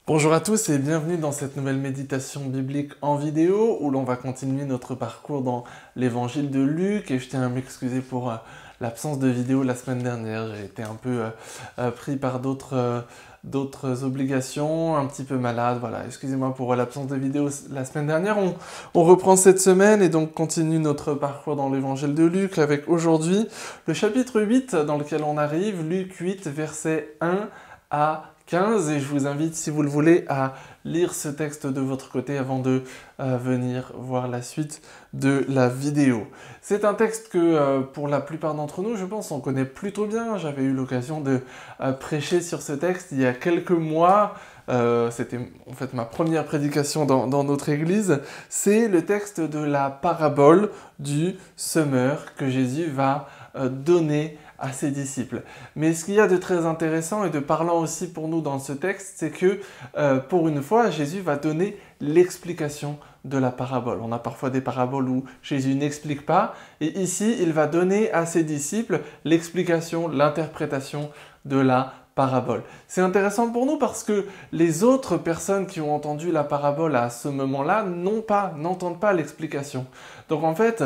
Bonjour à tous et bienvenue dans cette nouvelle méditation biblique en vidéo où l'on va continuer notre parcours dans l'évangile de Luc et je tiens à m'excuser pour l'absence de vidéo la semaine dernière. J'ai été un peu pris par d'autres obligations, un petit peu malade, voilà, excusez-moi pour l'absence de vidéo la semaine dernière. On reprend cette semaine et donc continue notre parcours dans l'évangile de Luc avec aujourd'hui le chapitre 8 dans lequel on arrive, Luc 8 versets 1 à 15 et je vous invite, si vous le voulez, à lire ce texte de votre côté avant de venir voir la suite de la vidéo. C'est un texte que, pour la plupart d'entre nous, je pense, on connaît plutôt bien. J'avais eu l'occasion de prêcher sur ce texte il y a quelques mois. C'était en fait ma première prédication dans notre église. C'est le texte de la parabole du semeur que Jésus va donner à ses disciples. Mais ce qu'il y a de très intéressant et de parlant aussi pour nous dans ce texte, c'est que pour une fois, Jésus va donner l'explication de la parabole. On a parfois des paraboles où Jésus n'explique pas, et ici, il va donner à ses disciples l'explication, l'interprétation de la parabole. C'est intéressant pour nous parce que les autres personnes qui ont entendu la parabole à ce moment-là n'entendent pas l'explication. Donc en fait,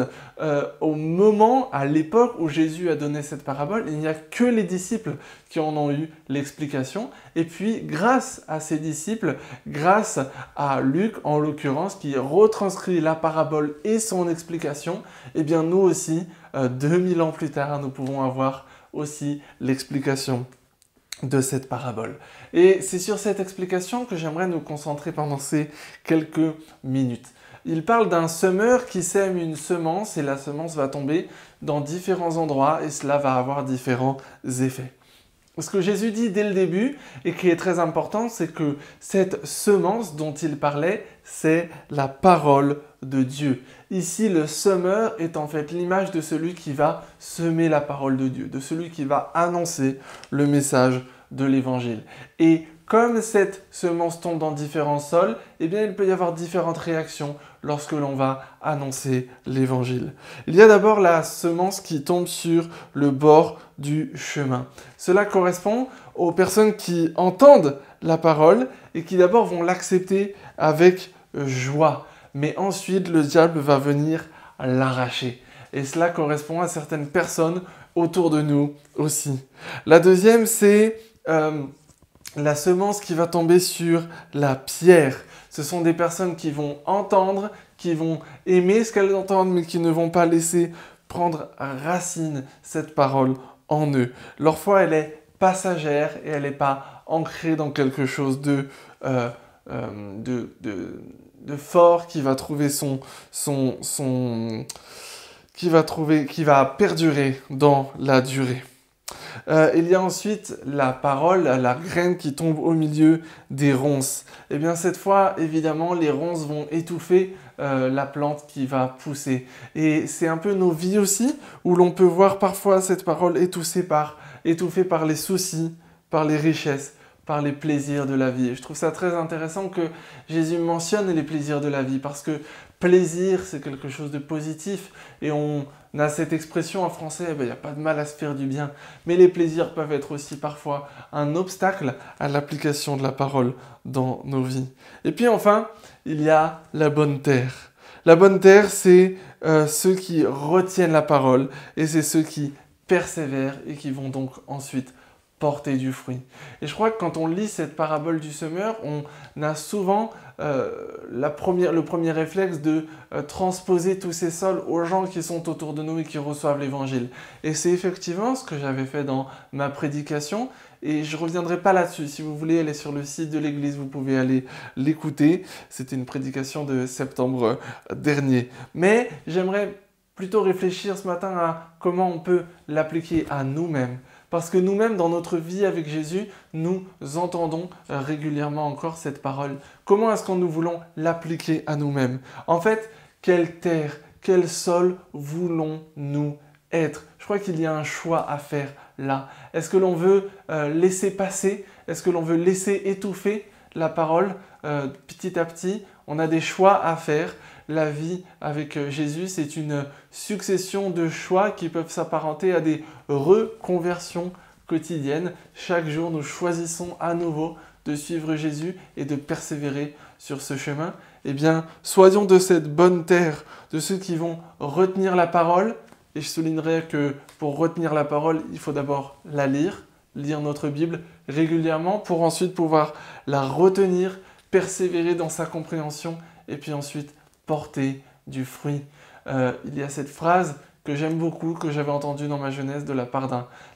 au moment, à l'époque où Jésus a donné cette parabole, il n'y a que les disciples qui en ont eu l'explication. Et puis, grâce à ces disciples, grâce à Luc en l'occurrence, qui retranscrit la parabole et son explication, eh bien nous aussi, 2000 ans plus tard, nous pouvons avoir aussi l'explication de cette parabole. Et c'est sur cette explication que j'aimerais nous concentrer pendant ces quelques minutes. Il parle d'un semeur qui sème une semence et la semence va tomber dans différents endroits et cela va avoir différents effets. Ce que Jésus dit dès le début et qui est très important, c'est que cette semence dont il parlait, c'est la parole de Dieu. Ici, le semeur est en fait l'image de celui qui va semer la parole de Dieu, de celui qui va annoncer le message de l'évangile. Et comme cette semence tombe dans différents sols, eh bien, il peut y avoir différentes réactions lorsque l'on va annoncer l'évangile. Il y a d'abord la semence qui tombe sur le bord du chemin. Cela correspond aux personnes qui entendent la parole et qui d'abord vont l'accepter avec joie. Mais ensuite, le diable va venir l'arracher. Et cela correspond à certaines personnes autour de nous aussi. La deuxième, c'est la semence qui va tomber sur la pierre. Ce sont des personnes qui vont entendre, qui vont aimer ce qu'elles entendent, mais qui ne vont pas laisser prendre racine cette parole en eux. Leur foi, elle est passagère et elle n'est pas ancrée dans quelque chose de fort qui va trouver qui va perdurer dans la durée. Il y a ensuite la parole, la graine qui tombe au milieu des ronces. Et bien cette fois, évidemment, les ronces vont étouffer la plante qui va pousser. Et c'est un peu nos vies aussi, où l'on peut voir parfois cette parole étouffée par les soucis, par les richesses, par les plaisirs de la vie. Et je trouve ça très intéressant que Jésus mentionne les plaisirs de la vie, parce que plaisir, c'est quelque chose de positif, et on a cette expression en français, il n'y a pas de mal à se faire du bien, mais les plaisirs peuvent être aussi parfois un obstacle à l'application de la parole dans nos vies. Et puis enfin, il y a la bonne terre. La bonne terre, c'est ceux qui retiennent la parole, et c'est ceux qui persévèrent et qui vont donc ensuite porter du fruit. Et je crois que quand on lit cette parabole du semeur, on a souvent le premier réflexe de transposer tous ces sols aux gens qui sont autour de nous et qui reçoivent l'évangile. Et c'est effectivement ce que j'avais fait dans ma prédication, et je ne reviendrai pas là-dessus. Si vous voulez aller sur le site de l'église, vous pouvez aller l'écouter. C'était une prédication de septembre dernier. Mais j'aimerais plutôt réfléchir ce matin à comment on peut l'appliquer à nous-mêmes. Parce que nous-mêmes, dans notre vie avec Jésus, nous entendons régulièrement encore cette parole. Comment est-ce que nous voulons l'appliquer à nous-mêmes? En fait, quelle terre, quel sol voulons-nous être? Je crois qu'il y a un choix à faire là. Est-ce que l'on veut laisser passer? Est-ce que l'on veut laisser étouffer la parole petit à petit? On a des choix à faire. La vie avec Jésus, c'est une succession de choix qui peuvent s'apparenter à des reconversions quotidiennes. Chaque jour, nous choisissons à nouveau de suivre Jésus et de persévérer sur ce chemin. Eh bien, soyons de cette bonne terre, de ceux qui vont retenir la parole. Et je soulignerai que pour retenir la parole, il faut d'abord la lire notre Bible régulièrement pour ensuite pouvoir la retenir, persévérer dans sa compréhension et puis ensuite porter du fruit. Il y a cette phrase que j'aime beaucoup, que j'avais entendue dans ma jeunesse de la part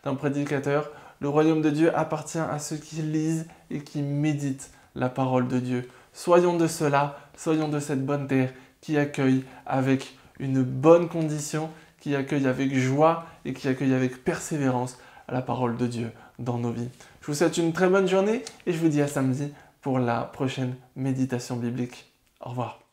d'un prédicateur. Le royaume de Dieu appartient à ceux qui lisent et qui méditent la parole de Dieu. Soyons de cela, soyons de cette bonne terre qui accueille avec une bonne condition, qui accueille avec joie et qui accueille avec persévérance la parole de Dieu dans nos vies. Je vous souhaite une très bonne journée et je vous dis à samedi pour la prochaine méditation biblique. Au revoir.